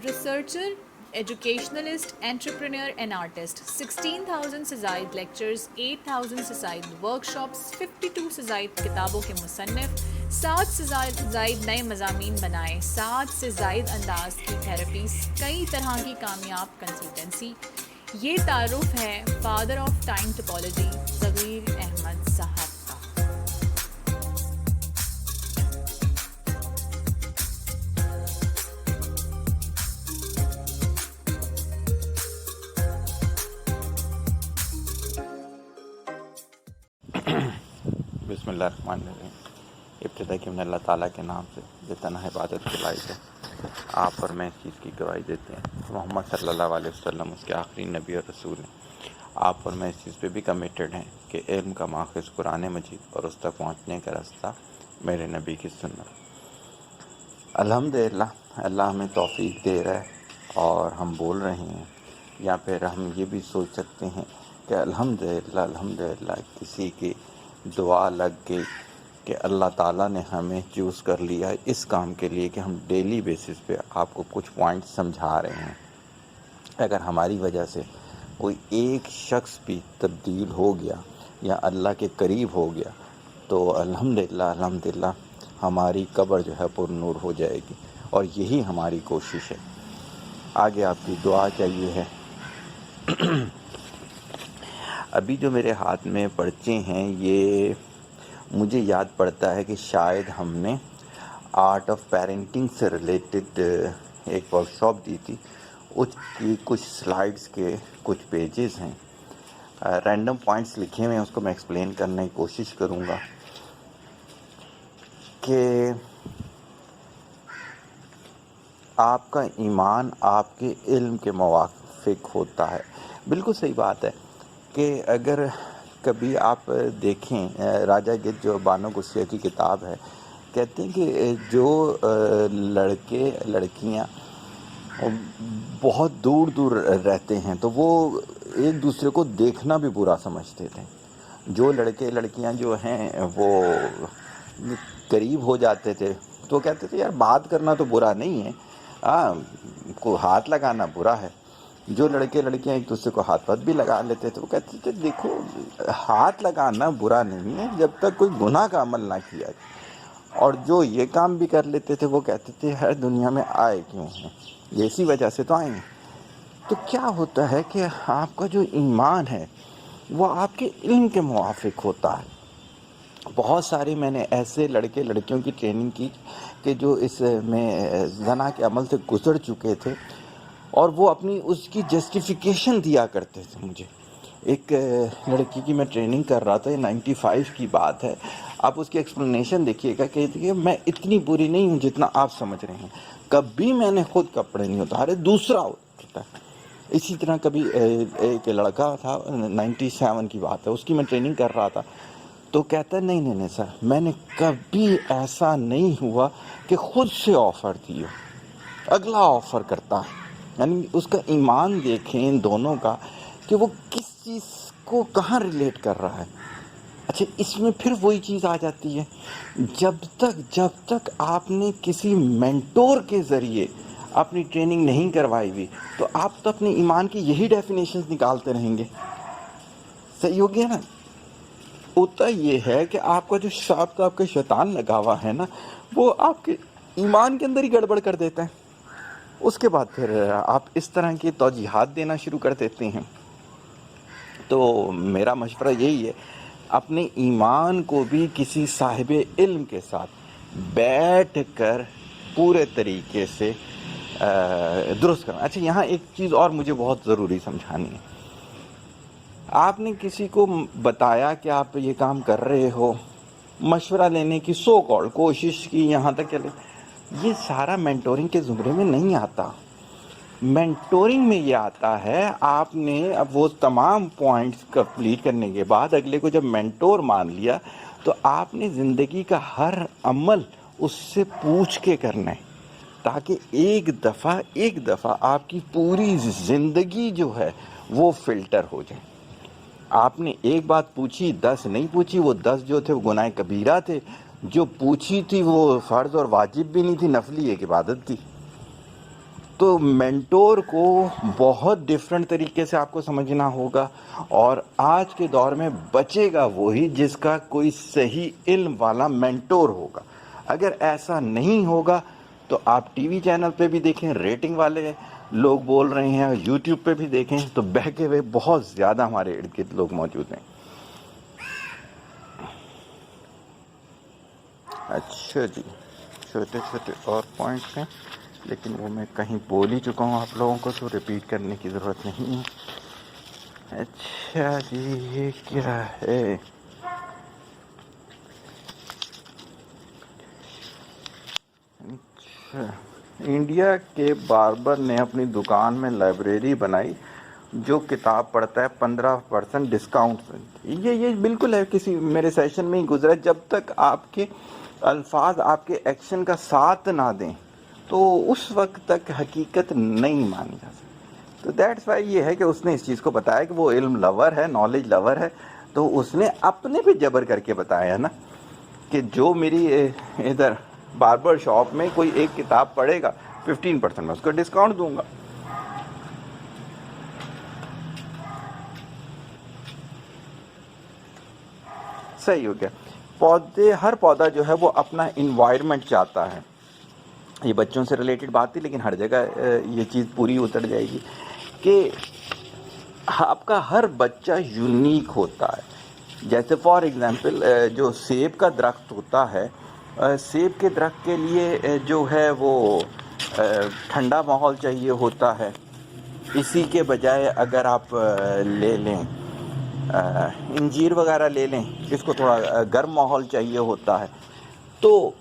Researcher, educationalist, entrepreneur and artist, 16,000 سے زائد lectures, 8,000 سے زائد ورکشاپس، 52 سے زائد کتابوں کے مصنف، 7 سے زائد نئے مضامین بنائے، 7 سے زائد انداز کی تھراپیز، کئی طرح کی کامیاب کنسلٹنسی۔ یہ تعارف ہے فادر آف ٹائم ٹپالوجی صغیر احمد صاحب کا۔ بسم اللہ الرحمن الرحیم۔ ابتدا کی من اللہ تعالیٰ کے نام سے جو تنہا عبادت کے لائق ہے۔ آپ اور میں اس چیز کی گواہی دیتے ہیں محمد صلی اللہ علیہ وسلم اس کے آخری نبی اور رسول ہیں۔ آپ اور میں اس چیز پہ بھی کمیٹڈ ہیں کہ علم کا ماخذ قرآن مجید اور اس تک پہنچنے کا راستہ میرے نبی کی سنت۔ الحمدللہ اللہ ہمیں توفیق دے رہا ہے اور ہم بول رہے ہیں، یا پھر ہم یہ بھی سوچ سکتے ہیں کہ الحمدللہ کسی کی دعا لگ گئی کہ اللہ تعالیٰ نے ہمیں چوز کر لیا اس کام کے لیے کہ ہم ڈیلی بیسس پہ آپ کو کچھ پوائنٹس سمجھا رہے ہیں۔ اگر ہماری وجہ سے کوئی ایک شخص بھی تبدیل ہو گیا یا اللہ کے قریب ہو گیا تو الحمدللہ ہماری قبر جو ہے پر نور ہو جائے گی، اور یہی ہماری کوشش ہے۔ آگے آپ کی دعا چاہیے ہے۔ ابھی جو میرے ہاتھ میں پرچے ہیں یہ مجھے یاد پڑتا ہے کہ شاید ہم نے آرٹ آف پیرنٹنگ سے ریلیٹڈ ایک ورکشاپ دی تھی، اس کی کچھ سلائیڈز کے کچھ پیجز ہیں، رینڈم پوائنٹس لکھے ہوئے ہیں، اس کو میں ایکسپلین کرنے کی کوشش کروں گا کہ آپ کا ایمان آپ کے علم کے موافق ہوتا ہے۔ بالکل صحیح بات ہے کہ اگر کبھی آپ دیکھیں راجہ گت جو بانو گسیہ کی کتاب ہے، کہتے ہیں کہ جو لڑکے لڑکیاں بہت دور دور رہتے ہیں تو وہ ایک دوسرے کو دیکھنا بھی برا سمجھتے تھے۔ جو لڑکے لڑکیاں جو ہیں وہ قریب ہو جاتے تھے تو کہتے تھے یار بات کرنا تو برا نہیں ہے، کو ہاتھ لگانا برا ہے۔ جو لڑکے لڑکیاں ایک دوسرے کو ہاتھ بھی لگا لیتے تھے وہ کہتے تھے دیکھو ہاتھ لگانا برا نہیں ہے جب تک کوئی گناہ کا عمل نہ کیا جائے، اور جو یہ کام بھی کر لیتے تھے وہ کہتے تھے ہر دنیا میں آئے کیوں ہیں، یہ اسی وجہ سے تو آئے ہیں۔ تو کیا ہوتا ہے کہ آپ کا جو ایمان ہے وہ آپ کے علم کے موافق ہوتا ہے۔ بہت سارے میں نے ایسے لڑکے لڑکیوں کی ٹریننگ کی کہ جو اس میں زنا کے عمل سے گزر چکے تھے، اور وہ اپنی اس کی جسٹیفیکیشن دیا کرتے تھے مجھے۔ ایک لڑکی کی میں ٹریننگ کر رہا تھا، یہ 95 کی بات ہے۔ آپ اس کی ایکسپلینیشن دیکھیے گا کہ میں اتنی بری نہیں ہوں جتنا آپ سمجھ رہے ہیں، کبھی میں نے خود کپڑے نہیں اتارے، دوسرا ہوتا ہے۔ اسی طرح کبھی ایک لڑکا تھا، 97 کی بات ہے، اس کی میں ٹریننگ کر رہا تھا، تو کہتا ہے نہیں سر میں نے کبھی ایسا نہیں ہوا کہ خود سے آفر دی ہو، اگلا آفر کرتا ہے۔ یعنی اس کا ایمان دیکھیں ان دونوں کا کہ وہ کس چیز کو کہاں ریلیٹ کر رہا ہے۔ اچھا اس میں پھر وہی چیز آ جاتی ہے، جب تک آپ نے کسی مینٹور کے ذریعے اپنی ٹریننگ نہیں کروائی ہوئی تو آپ تو اپنے ایمان کی یہی ڈیفینیشنز نکالتے رہیں گے۔ صحیح ہو گیا نا؟ ہوتا یہ ہے کہ آپ کا جو شاپ آپ کا شیطان لگا ہوا ہے نا، وہ آپ کے ایمان کے اندر ہی گڑبڑ کر دیتا ہے۔ اس کے بعد پھر آپ اس طرح کی توجیحات دینا شروع کر دیتے ہیں۔ تو میرا مشورہ یہی ہے، اپنے ایمان کو بھی کسی صاحب علم کے ساتھ بیٹھ کر پورے طریقے سے درست کرنا۔ اچھا یہاں ایک چیز اور مجھے بہت ضروری سمجھانی ہے۔ آپ نے کسی کو بتایا کہ آپ یہ کام کر رہے ہو، مشورہ لینے کی سو کال کوشش کی، یہاں تک چلے، یہ سارا مینٹورنگ کے زمرے میں نہیں آتا۔ مینٹورنگ میں یہ آتا ہے آپ نے اب وہ تمام پوائنٹس کمپلیٹ کرنے کے بعد اگلے کو جب مینٹور مان لیا تو آپ نے زندگی کا ہر عمل اس سے پوچھ کے کرنا ہے، تاکہ ایک دفعہ آپ کی پوری زندگی جو ہے وہ فلٹر ہو جائے۔ آپ نے ایک بات پوچھی، 10 نہیں پوچھی، وہ 10 جو تھے وہ گناہ کبیرہ تھے، جو پوچھی تھی وہ فرض اور واجب بھی نہیں تھی، نفلی ایک عبادت تھی۔ تو مینٹور کو بہت ڈفرینٹ طریقے سے آپ کو سمجھنا ہوگا، اور آج کے دور میں بچے گا وہی جس کا کوئی صحیح علم والا مینٹور ہوگا۔ اگر ایسا نہیں ہوگا تو آپ ٹی وی چینل پہ بھی دیکھیں، ریٹنگ والے لوگ بول رہے ہیں، یوٹیوب پہ بھی دیکھیں تو بہکے ہوئے بہت زیادہ ہمارے ارد گرد لوگ موجود ہیں۔ اچھا جی، چھوٹے چھوٹے اور پوائنٹس ہیں لیکن وہ میں کہیں بول ہی چکا ہوں آپ لوگوں کو، تو ریپیٹ کرنے کی ضرورت نہیں ہے۔ اچھا جی، یہ کیا ہے؟ اچھا، انڈیا کے باربر نے اپنی دکان میں لائبریری بنائی، جو کتاب پڑھتا ہے 15% ڈسکاؤنٹ۔ یہ بالکل ہے، کسی میرے سیشن میں ہی گزرا، جب تک آپ کے الفاظ آپ کے ایکشن کا ساتھ نہ دیں تو اس وقت تک حقیقت نہیں مانی جا سکتی۔ تو دیٹس وائی یہ ہے کہ اس نے اس چیز کو بتایا کہ وہ علم لور ہے، نالج لور ہے، تو اس نے اپنے پہ جبر کر کے بتایا نا کہ جو میری ادھر باربر شاپ میں کوئی ایک کتاب پڑھے گا 15% میں اس کو ڈسکاؤنٹ دوں گا۔ صحیح ہو گیا۔ پودے، ہر پودا جو ہے وہ اپنا انوائرمنٹ چاہتا ہے۔ یہ بچوں سے ریلیٹڈ بات تھی لیکن ہر جگہ یہ چیز پوری اتر جائے گی کہ آپ کا ہر بچہ یونیک ہوتا ہے۔ جیسے فار ایگزامپل جو سیب کا درخت ہوتا ہے، سیب کے درخت کے لیے جو ہے وہ ٹھنڈا ماحول چاہیے ہوتا ہے، اسی کے بجائے اگر آپ لے لیں انجیر وغیرہ لے لیں، اس کو تھوڑا گرم ماحول چاہیے ہوتا ہے۔ تو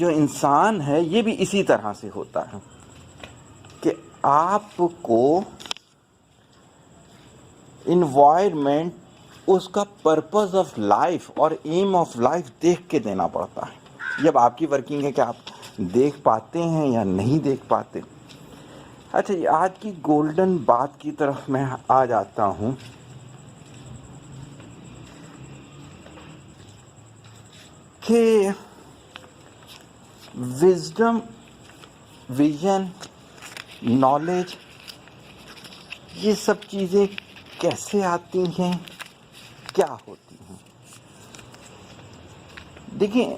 جو انسان ہے یہ بھی اسی طرح سے ہوتا ہے کہ آپ کو انوائرمنٹ، اس کا پرپز آف لائف اور ایم آف لائف دیکھ کے دینا پڑتا ہے۔ جب آپ کی ورکنگ ہے کہ آپ دیکھ پاتے ہیں یا نہیں دیکھ پاتے۔ اچھا، یہ آج کی گولڈن بات کی طرف میں آ جاتا ہوں کہ وزڈم، ویژن، نالج، یہ سب چیزیں کیسے آتی ہیں، کیا ہوتی ہیں؟ دیکھیں،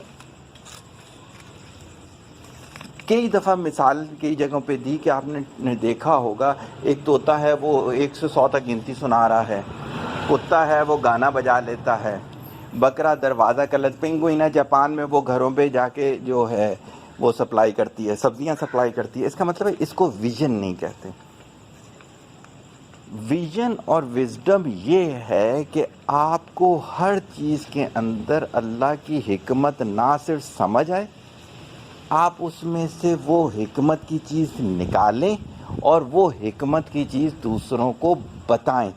کئی دفعہ مثال کئی جگہوں پہ دی کہ آپ نے دیکھا ہوگا، ایک طوطا ہے وہ 1 سے 100 تک گنتی سنا رہا ہے، کتا ہے وہ گانا بجا لیتا ہے، بکرا دروازہ کلت، پینگوئن ہے جاپان میں وہ گھروں پہ جا کے جو ہے وہ سپلائی کرتی ہے، سبزیاں سپلائی کرتی ہے۔ اس کا مطلب ہے اس کو ویژن نہیں کہتے۔ ویژن اور وزڈم یہ ہے کہ آپ کو ہر چیز کے اندر اللہ کی حکمت نہ صرف سمجھ آئے، آپ اس میں سے وہ حکمت کی چیز نکالیں اور وہ حکمت کی چیز دوسروں کو بتائیں۔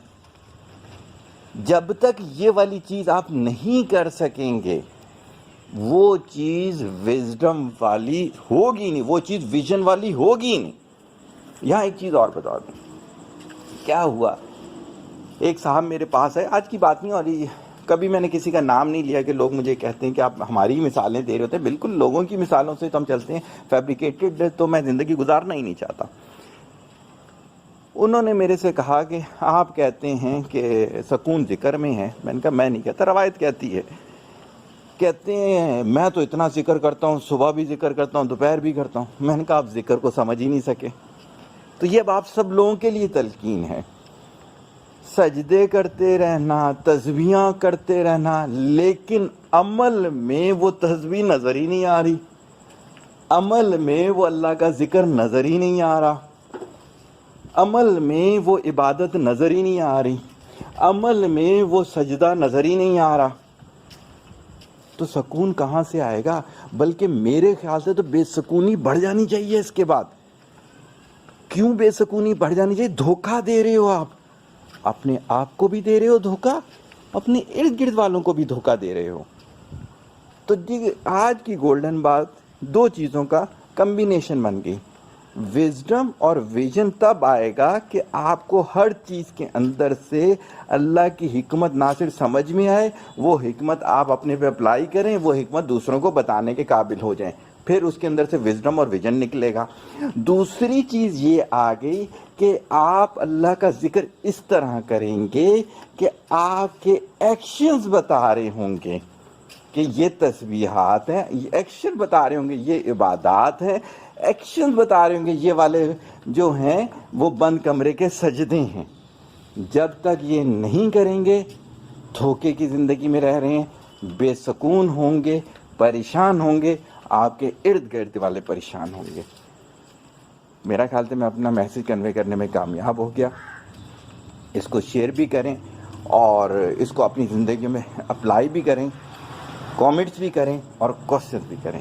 جب تک یہ والی چیز آپ نہیں کر سکیں گے، وہ چیز وزڈم والی ہوگی نہیں، وہ چیز ویژن والی ہوگی نہیں۔ یہاں ایک چیز اور بتا دوں، کیا ہوا، ایک صاحب میرے پاس ہے، آج کی بات نہیں، اور کبھی میں نے کسی کا نام نہیں لیا کہ لوگ مجھے کہتے ہیں کہ آپ ہماری مثالیں دے رہے ہوتے ہیں۔ بالکل لوگوں کی مثالوں سے تو ہم چلتے ہیں، فیبریکیٹڈ تو میں زندگی گزارنا ہی نہیں چاہتا۔ انہوں نے میرے سے کہا کہ آپ کہتے ہیں کہ سکون ذکر میں ہے۔ میں نے کہا میں نہیں کہتا، روایت کہتی ہے۔ کہتے ہیں میں تو اتنا ذکر کرتا ہوں، صبح بھی ذکر کرتا ہوں، دوپہر بھی کرتا ہوں۔ میں نے کہا آپ ذکر کو سمجھ ہی نہیں سکے۔ تو یہ اب آپ سب لوگوں کے لیے تلقین ہے، سجدے کرتے رہنا، تسبیحاں کرتے رہنا، لیکن عمل میں وہ تسبیح نظر ہی نہیں آ رہی، عمل میں وہ اللہ کا ذکر نظر ہی نہیں آ رہا، عمل میں وہ عبادت نظر ہی نہیں آ رہی، عمل میں وہ سجدہ نظر ہی نہیں آ رہا، تو سکون کہاں سے آئے گا؟ بلکہ میرے خیال سے تو بے سکونی بڑھ جانی چاہیے اس کے بعد۔ کیوں بے سکونی بڑھ جانی چاہیے؟ دھوکہ دے رہے ہو آپ، اپنے آپ کو بھی دے رہے ہو دھوکہ، اپنے ارد گرد والوں کو بھی دھوکہ دے رہے ہو۔ تو آج کی گولڈن بات دو چیزوں کا کمبینیشن بن گئی۔ وزڈم اور ویژن تب آئے گا کہ آپ کو ہر چیز کے اندر سے اللہ کی حکمت نہ صرف سمجھ میں آئے، وہ حکمت آپ اپنے پہ اپلائی کریں، وہ حکمت دوسروں کو بتانے کے قابل ہو جائیں۔ پھر اس کے اندر سے وزڈم اور ویژن نکلے گا. دوسری چیز یہ آ گئی کہ آپ اللہ کا ذکر اس طرح کریں گے کہ آپ کے ایکشنز بتا رہے ہوں گے کہ یہ تسبیحات ہیں, یہ ایکشن بتا رہے ہوں گے یہ عبادات ہیں, ایکشن بتا رہے ہوں گے یہ والے جو ہیں وہ بند کمرے کے سجدے ہیں. جب تک یہ نہیں کریں گے دھوکے کی زندگی میں رہ رہے ہیں, بے سکون ہوں گے, پریشان ہوں گے, آپ کے ارد گرد والے پریشان ہوں گے. میرا خیال سے میں اپنا میسیج کنوے کرنے میں کامیاب ہو گیا. اس کو شیئر بھی کریں اور اس کو اپنی زندگی میں اپلائی بھی کریں, کامنٹس بھی کریں اور کوشچنس بھی کریں.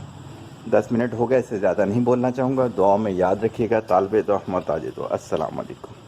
10 منٹ ہو گئے, اس سے زیادہ نہیں بولنا چاہوں گا. دعا میں یاد رکھیے گا. طالب دعا محتاج دعا. السلام علیکم.